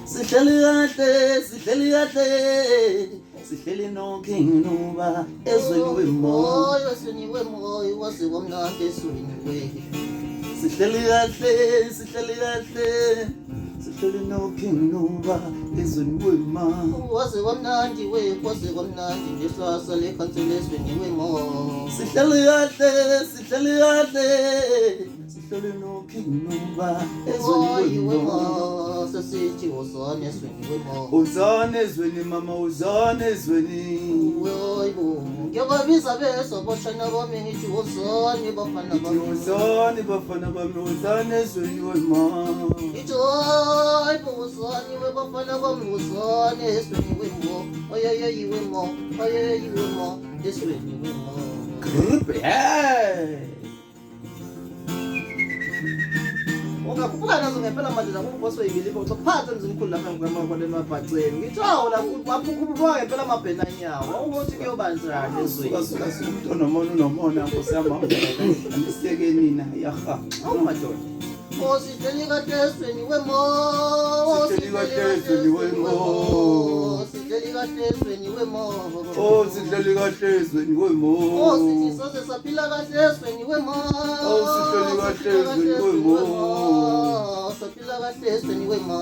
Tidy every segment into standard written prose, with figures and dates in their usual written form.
sihleli kahle sihleli noking noba ezweni wemoya esweni wemoya waze wamnandi esweni we sihleli kahle sihleli noking noba ezweni wema waze wamnandi we waze wamnandi ngesasa lekhansela esweni wemoya sihleli kahle sihleli noking noba ezweni wema sasithi wozane esweni wemoya uzane ezweni mama uzane ezweni Woybo, ngiyababiza beso boshana bami ngithi wozane bafana bami uzane bafana bami uzane ezweni wema ngithi woybo wozane we bafana bami wozane esweni wemo oyeyeyi wemo oyeyeyi wemo esweni wemo grip ungakhuphuka nazo ngempela manje la kumboso yibili utophatha emzimkhulu lapha ngamakwaleni mabhaceni ngithi awu la waphukuphuka ngempela amabhena anyawo ukuthi kuyobanjani ezweni suka umuntu onomona nkosiyama andiseke nina yaha madoda sihleli kahle esweni wemo sihleli kahle ezweni wema sihleli kahle esweni wemo sihleli kahle ezweni wema sithi soze saphila kahle esweni wemo sihleli kahle ezweni wema saphila kahle esweni wemo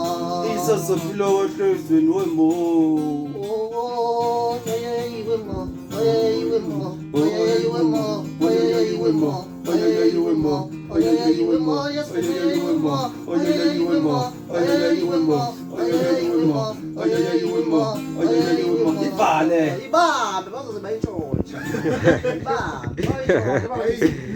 saphila kahle ezweni wema oyeyeyi wemo oyeyeyi wemo oyeyeyi wemo oyeyeyi wemo oyeyeyi wemo oyeyeyi wemo oyeyeyi wemo oyeyeyi wemo oyeyeyi wemo oyeyeyi wemo oyeyeyi wemo oyeyeyi wemo ibhale ibambe bazoze bayintshontsha ibambe bayintshontsha